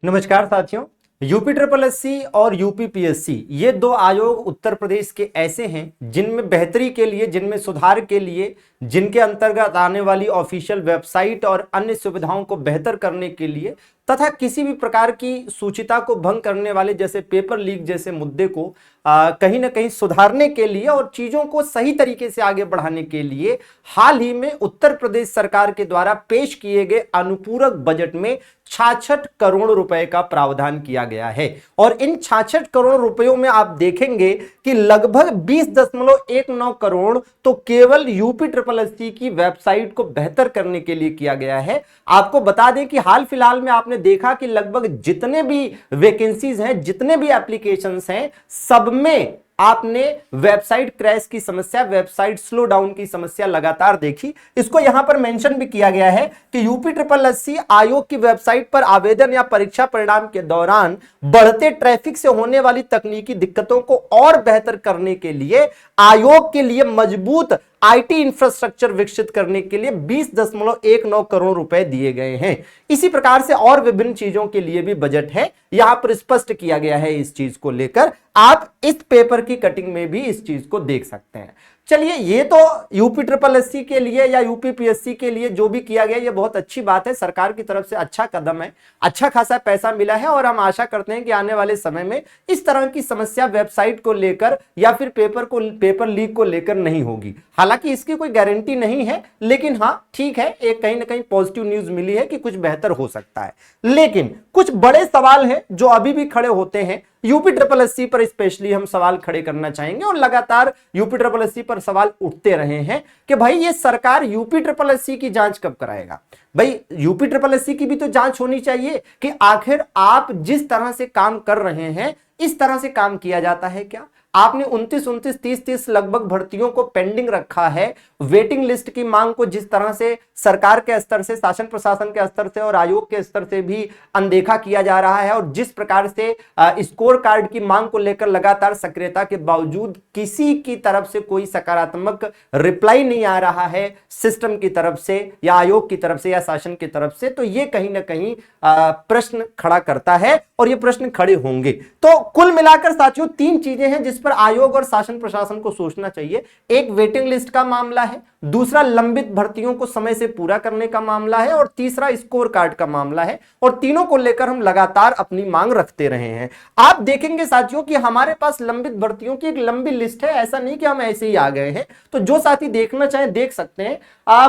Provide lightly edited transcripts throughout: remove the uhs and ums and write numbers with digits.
नमस्कार साथियों। UP triple SC और यूपी पीएससी ये दो आयोग उत्तर प्रदेश के ऐसे हैं जिनमें बेहतरी के लिए, जिनमें सुधार के लिए, जिनके अंतर्गत आने वाली ऑफिशियल वेबसाइट और अन्य सुविधाओं को बेहतर करने के लिए तथा किसी भी प्रकार की सूचिता को भंग करने वाले जैसे पेपर लीक जैसे मुद्दे को कहीं ना कहीं सुधारने के लिए और चीजों को सही तरीके से आगे बढ़ाने के लिए हाल ही में उत्तर प्रदेश सरकार के द्वारा पेश किए गए अनुपूरक बजट में 66 करोड़ रुपए का प्रावधान किया गया है। और इन 66 करोड़ रुपयों में आप देखेंगे कि लगभग 20.19 करोड़ तो केवल यूपी ट्रिपल एससी की वेबसाइट को बेहतर करने के लिए किया गया है। आपको बता दें कि हाल फिलहाल में आपने देखा कि लगभग जितने भी वैकेंसीज हैं, जितने भी एप्लीकेशंस हैं, सब में आपने वेबसाइट क्रैश की समस्या, वेबसाइट स्लो डाउन की समस्या लगातार देखी। इसको यहां पर मेंशन भी किया गया है कि यूपी ट्रिपल एससी आयोग की वेबसाइट पर आवेदन या परीक्षा परिणाम के दौरान बढ़ते ट्रैफिक से होने वाली तकनीकी दिक्कतों को और बेहतर करने के लिए आयोग के लिए मजबूत आईटी इंफ्रास्ट्रक्चर विकसित करने के लिए 20.19 करोड़ रुपए दिए गए हैं। इसी प्रकार से और विभिन्न चीजों के लिए भी बजट है, यहां पर स्पष्ट किया गया है। इस चीज को लेकर आप इस पेपर की कटिंग में भी इस चीज को देख सकते हैं। चलिए, ये तो यूपी ट्रिपल एससी के लिए या यूपी पीएससी के लिए जो भी किया गया ये बहुत अच्छी बात है, सरकार की तरफ से अच्छा कदम है, अच्छा खासा पैसा मिला है और हम आशा करते हैं कि आने वाले समय में इस तरह की समस्या वेबसाइट को लेकर या फिर पेपर लीक को लेकर नहीं होगी। हालांकि इसकी कोई गारंटी नहीं है, लेकिन हाँ ठीक है, एक कहीं ना कहीं पॉजिटिव न्यूज मिली है कि कुछ बेहतर हो सकता है। लेकिन कुछ बड़े सवाल हैं जो अभी भी खड़े होते हैं। यूपी ट्रिपल एससी पर स्पेशली हम सवाल खड़े करना चाहेंगे और लगातार यूपी ट्रिपल एससी पर सवाल उठते रहे हैं कि भाई ये सरकार यूपी ट्रिपल एससी की जांच कब कराएगा। भाई यूपी ट्रिपल एससी की भी तो जांच होनी चाहिए कि आखिर आप जिस तरह से काम कर रहे हैं इस तरह से काम किया जाता है क्या। आपने 29, 30 लगभग भर्तियों को पेंडिंग रखा है। वेटिंग लिस्ट की मांग को जिस तरह से सरकार के स्तर से, शासन प्रशासन के स्तर से और आयोग के स्तर से भी अनदेखा किया जा रहा है और जिस प्रकार से स्कोर कार्ड की मांग को लेकर लगातार सक्रियता के बावजूद किसी की तरफ से कोई सकारात्मक रिप्लाई नहीं आ रहा है सिस्टम की तरफ से या आयोग की तरफ से या शासन की तरफ से, तो ये कहीं ना कहीं प्रश्न खड़ा करता है और ये प्रश्न खड़े होंगे। तो कुल मिलाकर साथियों 3 चीजें हैं जिस पर आयोग और शासन प्रशासन को सोचना चाहिए। एक वेटिंग लिस्ट का मामला है, दूसरा लंबित भर्तियों को समय से पूरा करने का मामला है और तीसरा स्कोर कार्ड का मामला है। और तीनों को लेकर हम लगातार अपनी मांग रखते रहे हैं। आप देखेंगे साथियों कि हमारे पास लंबित भर्तियों की एक लंबी लिस्ट है, ऐसा नहीं कि हम ऐसे ही आ गए हैं। तो जो साथी देखना चाहे देख सकते हैं।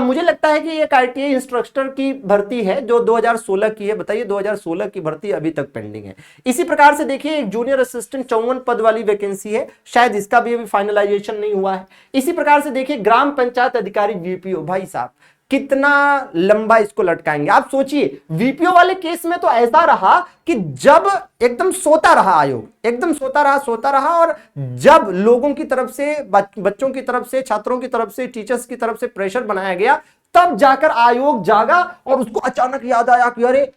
मुझे लगता है कि एक आईटीआई इंस्ट्रक्टर की भर्ती है जो 2016 की है। बताइए, 2016 की भर्ती अभी तक पेंडिंग है। इसी प्रकार से देखिए एक जूनियर असिस्टेंट 54 पद वाली वैकेंसी है, शायद इसका भी अभी फाइनलाइजेशन नहीं हुआ है। इसी प्रकार से देखिए ग्राम पंचायत अधिकारी वीपीओ, भाई साहब कितना लंबा इसको लटकाएंगे। आप सोचिए वीपीओ वाले केस में तो ऐसा रहा कि जब एकदम सोता रहा आयोग, एकदम सोता रहा और जब लोगों की तरफ से, बच्चों की तरफ से, छात्रों की तरफ से, टीचर्स की तरफ से प्रेशर बनाया गया, तब जाकर आयोग जागा और उसको अचानक याद आया कि अरे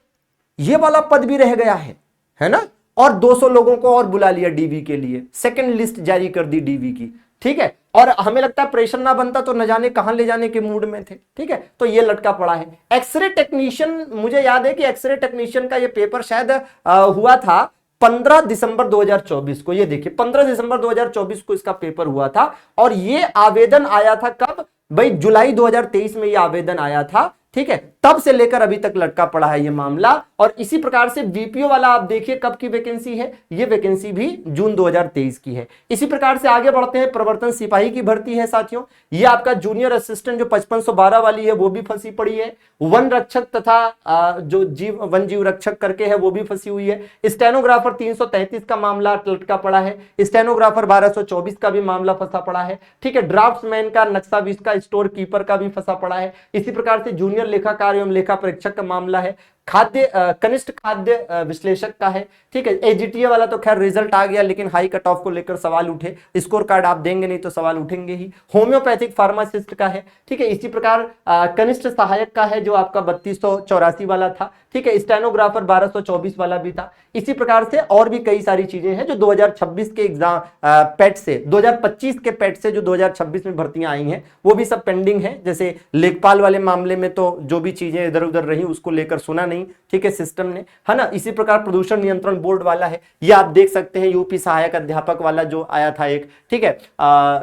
ये वाला पद भी रह गया है ना। और 200 लोगों को और बुला लिया डीवी के लिए, सेकंड लिस्ट जारी कर दी डीवी की, ठीक है। और हमें लगता है प्रेशर ना बनता तो न जाने कहां ले जाने के मूड में थे, ठीक है। तो ये लटका पड़ा है। एक्सरे टेक्नीशियन, मुझे याद है कि एक्सरे टेक्नीशियन का ये पेपर शायद हुआ था 15 दिसंबर 2024 को। ये देखिए 15 दिसंबर 2024 को इसका पेपर हुआ था और ये आवेदन आया था कब भाई, जुलाई 2023 में ये आवेदन आया था, ठीक है। तब से लेकर अभी तक लटका पड़ा है ये मामला। और इसी प्रकार से वीपीओ वाला आप देखिए कब की वैकेंसी है, ये वैकेंसी भी जून 2023 की है। इसी प्रकार से आगे बढ़ते हैं, प्रवर्तन सिपाही की भर्ती है साथियों। ये आपका जूनियर असिस्टेंट जो 5512 वाली है वो भी फंसी पड़ी है। वन रक्षक तथा जो वन जीव रक्षक करके है वो भी फंसी हुई है। स्टेनोग्राफर 333 का मामला लटका पड़ा है। स्टेनोग्राफर 1224 का भी मामला फंसा पड़ा है, ठीक है। ड्राफ्ट्समैन का, नक्शा 20 का, स्टोर कीपर का भी फंसा पड़ा है। इसी प्रकार से जूनियर लेखाकार एवं लेखा परीक्षक का मामला है। कनिष्ठ खाद्य विश्लेषक का है, ठीक है। एजीटीए वाला तो खैर रिजल्ट आ गया, लेकिन हाई कट ऑफ को लेकर सवाल उठे। स्कोर कार्ड आप देंगे नहीं तो सवाल उठेंगे ही। होम्योपैथिक फार्मासिस्ट का है, ठीक है। इसी प्रकार कनिष्ठ सहायक का है जो आपका 3284 वाला था, ठीक है। स्टेनोग्राफर 1224 वाला भी था। इसी प्रकार से और भी कई सारी चीजें हैं जो 2026 के एग्जाम पेट से, 2025 के पेट से जो 2026 में भर्तियां आई हैं वो भी सब पेंडिंग है। जैसे लेखपाल वाले मामले में तो जो भी चीजें इधर उधर रही उसको लेकर सुना नहीं नहीं, ठीक है, सिस्टम ने, है ना। इसी प्रकार प्रदूषण नियंत्रण बोर्ड वाला है, ये आप देख सकते हैं, यूपी सहायक अध्यापक वाला जो आया था एक, ठीक है,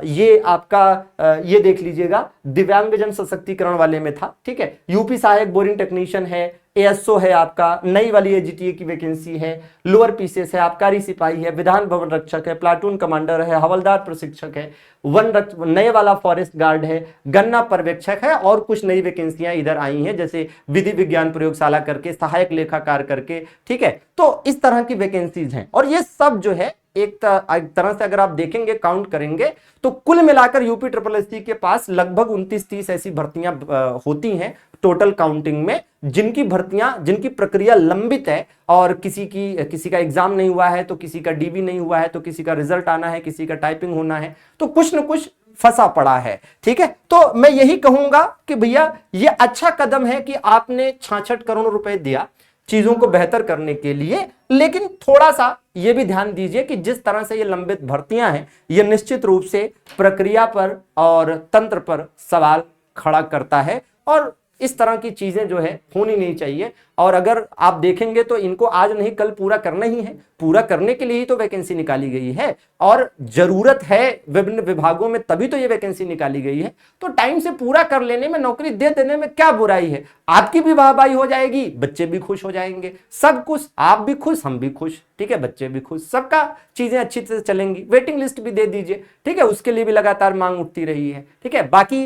ये आपका ये देख लीजिएगा दिव्यांगजन सशक्तिकरण वाले में था, ठीक है। यूपी सहायक बोरिंग टेक्नीशियन है, एएसओ है आपका, नई वाली एजीटीए की वैकेंसी है, लोअर पीसीएस है, आबकारी सिपाही है, विधान भवन रक्षक है, प्लाटून कमांडर है, हवलदार प्रशिक्षक है, नए वाला फॉरेस्ट गार्ड है, गन्ना पर्यवेक्षक है, और कुछ नई वैकेंसियां इधर आई हैं जैसे विधि विज्ञान प्रयोगशाला करके, सहायक लेखाकार करके, ठीक है। तो इस तरह की वैकेंसीज हैं, और ये सब जो है एक तरह से अगर आप देखेंगे, काउंट करेंगे, तो कुल मिलाकर यूपी ट्रिपल एससी के पास लगभग 29-30 ऐसी भर्तियां होती हैं टोटल काउंटिंग में, जिनकी प्रक्रिया लंबित है, और किसी का एग्जाम नहीं हुआ है, तो किसी का डीबी नहीं हुआ है, तो किसी का रिजल्ट आना है, किसी का टाइपिंग होना है, तो कुछ न कुछ फंसा पड़ा है, ठीक है। तो मैं यही कहूंगा कि भैया ये अच्छा कदम है कि आपने 66 करोड़ रुपए दिया चीजों को बेहतर करने के लिए, लेकिन थोड़ा सा ये भी ध्यान दीजिए कि जिस तरह से ये लंबित भर्तियां हैं, ये निश्चित रूप से प्रक्रिया पर और तंत्र पर सवाल खड़ा करता है, और इस तरह की चीजें जो है होनी नहीं चाहिए। और अगर आप देखेंगे तो इनको आज नहीं कल पूरा करना ही है, पूरा करने के लिए ही तो वैकेंसी निकाली गई है, और जरूरत है विभिन्न विभागों में, तभी तो ये वैकेंसी निकाली गई है। तो टाइम से पूरा कर लेने में, नौकरी दे देने में क्या बुराई है? आपकी भी वाहवाही हो जाएगी, बच्चे भी खुश हो जाएंगे, सब कुछ, आप भी खुश, हम भी खुश, ठीक है, बच्चे भी खुश, सबका चीजें अच्छी से चलेंगी। वेटिंग लिस्ट भी दे दीजिए, ठीक है, उसके लिए भी लगातार मांग उठती रही है, ठीक है। बाकी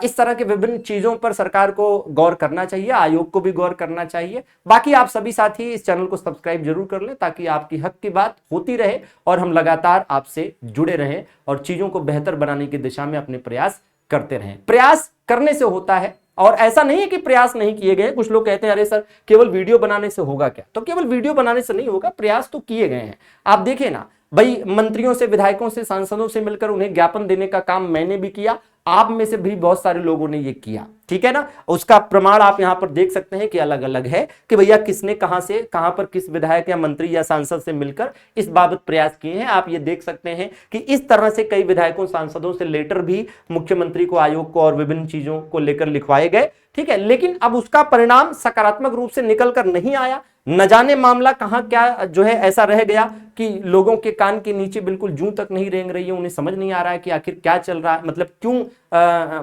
इस तरह के विभिन्न चीजों पर सरकार को गौर करना चाहिए, आयोग को भी गौर करना चाहिए। बाकी आप सभी साथी इस चैनल को सब्सक्राइब जरूर कर लें, ताकि आपकी हक की बात होती रहे और हम लगातार आपसे जुड़े रहें और चीजों को बेहतर बनाने की दिशा में अपने प्रयास करते रहें। प्रयास करने से होता है, और ऐसा नहीं है कि प्रयास नहीं किए गए। कुछ लोग कहते हैं अरे सर केवल वीडियो बनाने से होगा क्या? तो केवल वीडियो बनाने से नहीं होगा, प्रयास तो किए गए हैं। आप देखिए ना भाई, मंत्रियों से, विधायकों से, सांसदों से मिलकर उन्हें ज्ञापन देने का काम मैंने भी किया, आप में से भी बहुत सारे लोगों ने ये किया, ठीक है ना। उसका प्रमाण आप यहां पर देख सकते हैं कि अलग अलग है कि भैया किसने कहां से कहां पर किस विधायक या मंत्री या सांसद से मिलकर इस बाबत प्रयास किए हैं। आप ये देख सकते हैं कि इस तरह से कई विधायकों, सांसदों से लेटर भी मुख्यमंत्री को, आयोग को और विभिन्न चीजों को लेकर लिखवाए गए, ठीक है। लेकिन अब उसका परिणाम सकारात्मक रूप से निकल कर नहीं आया। न जाने मामला कहां क्या जो है ऐसा रह गया कि लोगों के कान के नीचे बिल्कुल जूं तक नहीं रेंग रही है, उन्हें समझ नहीं आ रहा है कि आखिर क्या चल रहा है, मतलब क्यों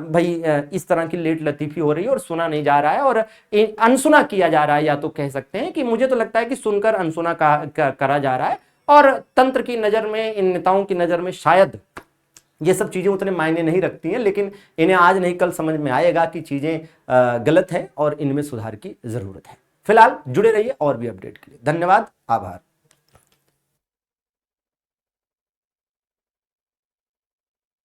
भाई इस तरह की लेट लतीफी हो रही है और सुना नहीं जा रहा है और अनसुना किया जा रहा है। या तो कह सकते हैं कि मुझे तो लगता है कि सुनकर अनसुना करा जा रहा है, और तंत्र की नजर में, इन नेताओं की नजर में शायद ये सब चीजें उतने मायने नहीं रखती हैं, लेकिन इन्हें आज नहीं कल समझ में आएगा कि चीजें गलत है और इनमें सुधार की जरूरत है। फिलहाल जुड़े रहिए और भी अपडेट के लिए। धन्यवाद, आभार।